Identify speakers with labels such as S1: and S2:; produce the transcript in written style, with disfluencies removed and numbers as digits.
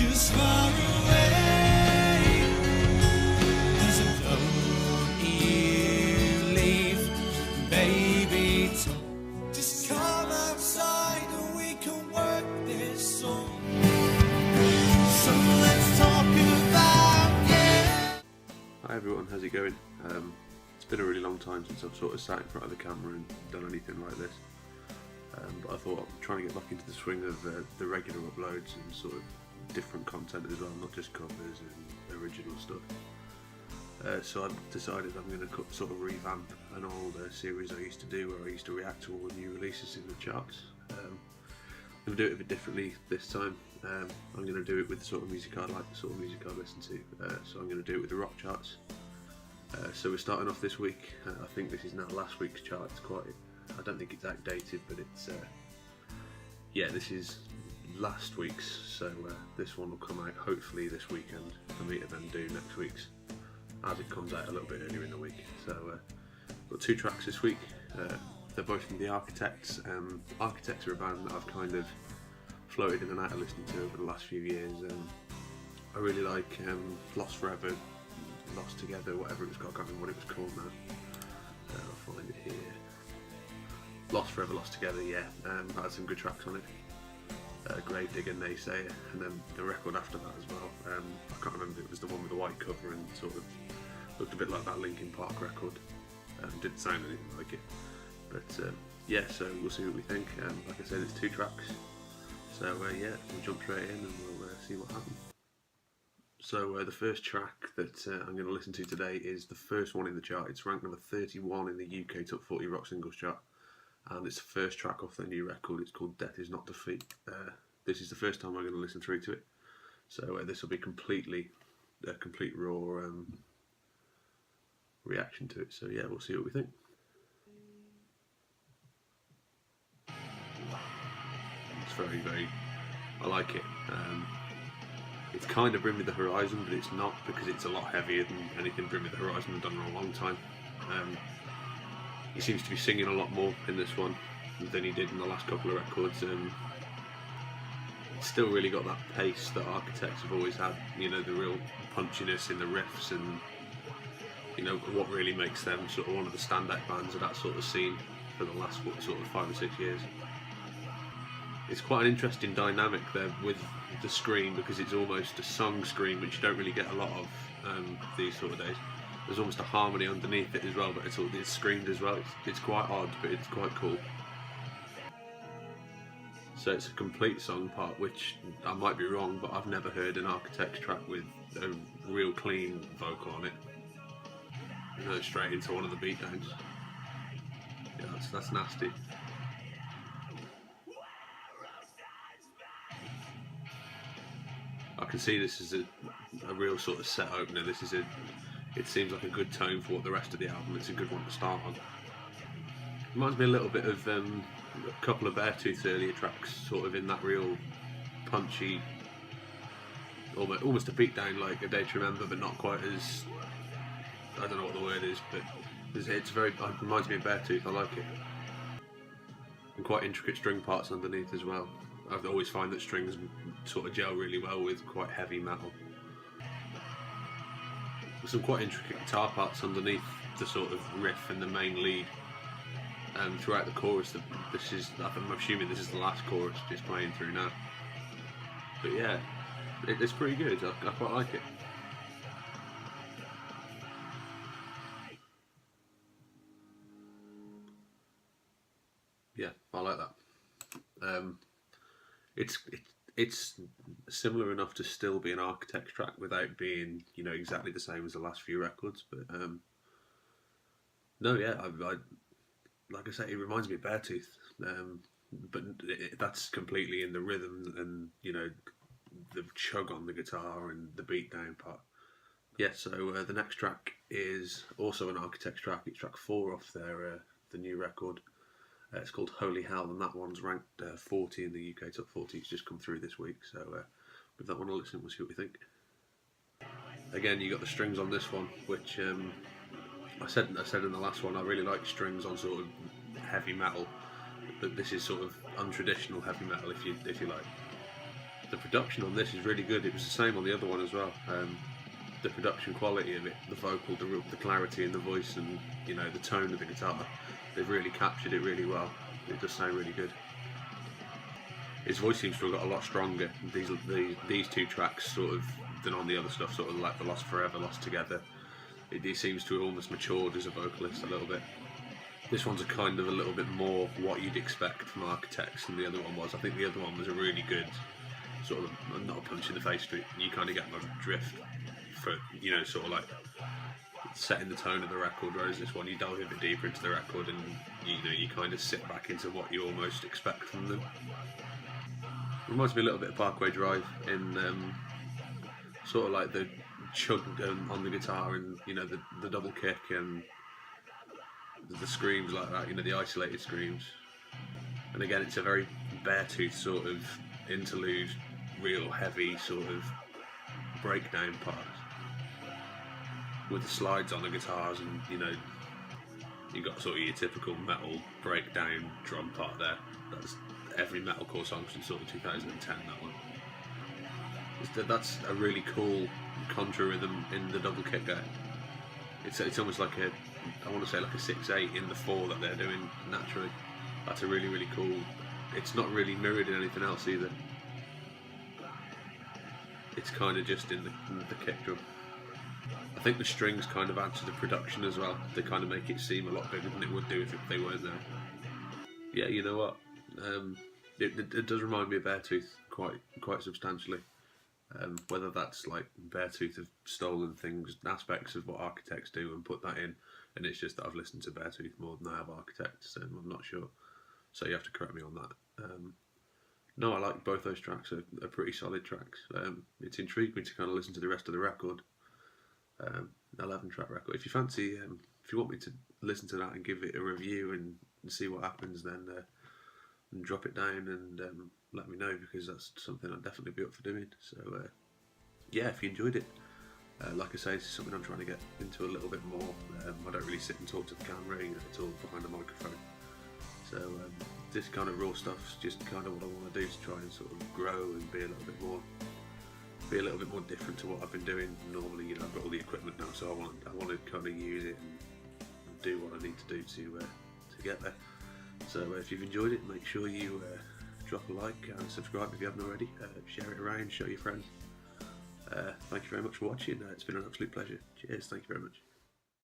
S1: just far away. There's a don't you leave, baby. Just come outside and we can work this song. So let's talk about yeah.
S2: Hi everyone, how's it going? It's been a really long time since I've sort of sat in front of the camera and done anything like this. But I thought I'm trying to get back into the swing of the regular uploads and sort of different content as well, not just covers and original stuff. So I've decided I'm going to sort of revamp an old series I used to do where I used to react to all the new releases in the charts. I'm going to do it a bit differently this time. I'm going to do it with the sort of music I like, the sort of music I listen to. So I'm going to do it with the rock charts. So we're starting off this week. I think this is now last week's chart. It's quite, I don't think it's outdated, but it's yeah, this is last week's. So this one will come out hopefully this weekend for me to then do next week's as it comes out a little bit earlier in the week. So got two tracks this week. They're both from the Architects. Architects are a band that I've kind of floated in and out of listening to over the last few years. I really like Lost Forever, Lost Together, whatever it was called. I can't remember what it was called now. I'll find it here. Lost Forever, Lost Together, yeah. Had some good tracks on it. Gravedigger, Naysayer, and then the record after that as well. I can't remember, it was the one with the white cover and sort of looked a bit like that Linkin Park record. Didn't sound anything like it. But yeah, so we'll see what we think. Like I said, it's two tracks. So yeah, we'll jump straight in and we'll see what happens. So the first track that I'm going to listen to today is the first one in the chart. It's ranked number 31 in the UK Top 40 Rock Singles chart. And it's the first track off their new record. It's called Death Is Not Defeat. This is the first time I'm going to listen through to it. So this will be a complete raw reaction to it. So yeah, we'll see what we think. It's very, very, I like it. It's kind of Bring Me The Horizon, but it's not, because it's a lot heavier than anything Bring Me The Horizon has done in a long time. He seems to be singing a lot more in this one than he did in the last couple of records. It's still really got that pace that Architects have always had, you know, the real punchiness in the riffs, and you know what really makes them sort of one of the standout bands of that sort of scene for the last sort of 5 or 6 years. It's quite an interesting dynamic there with the scream, because it's almost a sung scream, which you don't really get a lot of these sort of days. There's almost a harmony underneath it as well, but it's screamed as well. It's quite odd, but it's quite cool. So it's a complete song part, which I might be wrong, but I've never heard an Architects track with a real clean vocal on it. You know, straight into one of the beatdowns. Yeah, that's nasty. I can see this is a real sort of set opener. It seems like a good tone for what the rest of the album. It's a good one to start on. Reminds me a little bit of a couple of Beartooth earlier tracks, sort of in that real punchy, almost a beatdown like A Day to Remember, but not quite as, I don't know what the word is, but it reminds me of Beartooth. I like it. And quite intricate string parts underneath as well. I always find that strings sort of gel really well with quite heavy metal. There's some quite intricate guitar parts underneath the sort of riff and the main lead. And throughout the chorus, I'm assuming this is the last chorus just playing through now. But yeah, it's pretty good. I quite like it. Yeah, I like that. It's similar enough to still be an Architects track without being, you know, exactly the same as the last few records. But no, yeah, I like I say, it reminds me of Beartooth, but that's completely in the rhythm and, you know, the chug on the guitar and the beatdown part. Yeah, so the next track is also an Architects track. It's track 4 off the new record. It's called Holy Hell, and that one's ranked 40 in the UK Top 40. It's just come through this week, so with that one I'll listen, we'll see what we think. Again, you got the strings on this one, which I said in the last one, I really like strings on sort of heavy metal, but this is sort of untraditional heavy metal, if you like. The production on this is really good. It was the same on the other one as well. The production quality of it, the vocal, the clarity in the voice, and you know, the tone of the guitar, they've really captured it really well. It does sound really good. His voice seems to have got a lot stronger these two tracks sort of than on the other stuff, sort of like the Lost Forever, Lost Together. He seems to have almost matured as a vocalist a little bit. This one's a kind of a little bit more what you'd expect from Architects than the other one was. I think the other one was a really good sort of, not a punch in the face, but you kind of get my drift for, you know, sort of like setting the tone of the record, whereas this one you delve a bit deeper into the record and you kind of sit back into what you almost expect from them. Reminds me a little bit of Parkway Drive in sort of like the chug on the guitar and, you know, the double kick and the screams like that, you know, the isolated screams. And again, it's a very Beartooth sort of interlude, real heavy sort of breakdown part with the slides on the guitars, and you know, you got sort of your typical metal breakdown drum part there. That's every metalcore song since sort of 2010. That one. That's a really cool contra rhythm in the double kick there. It's almost like I want to say like a 6/8 in the 4 that they're doing naturally. That's a really, really cool. It's not really mirrored in anything else either. It's kind of just in the kick drum. I think the strings kind of add to the production as well. They kind of make it seem a lot bigger than it would do if they weren't there. Yeah, you know what? It does remind me of Beartooth quite substantially. Whether that's like Beartooth have stolen things, aspects of what Architects do and put that in, and it's just that I've listened to Beartooth more than I have Architects, and I'm not sure. So you have to correct me on that. No, I like both those tracks. Are pretty solid tracks. It's intrigued me to kind of listen to the rest of the record. 11-track record. If you fancy, if you want me to listen to that and give it a review and see what happens, then drop it down and let me know, because that's something I'd definitely be up for doing. So yeah, if you enjoyed it, like I say, it's something I'm trying to get into a little bit more. I don't really sit and talk to the camera, you know, it's all behind a microphone. So this kind of raw stuff's just kind of what I want to do to try and sort of grow and be a little bit more different to what I've been doing normally. You know, I've got all the equipment now, so I want to kind of use it and do what I need to do to get there. So if you've enjoyed it, make sure you drop a like and subscribe if you haven't already. Share it around, show your friends. Thank you very much for watching. It's been an absolute pleasure. Cheers, thank you very much.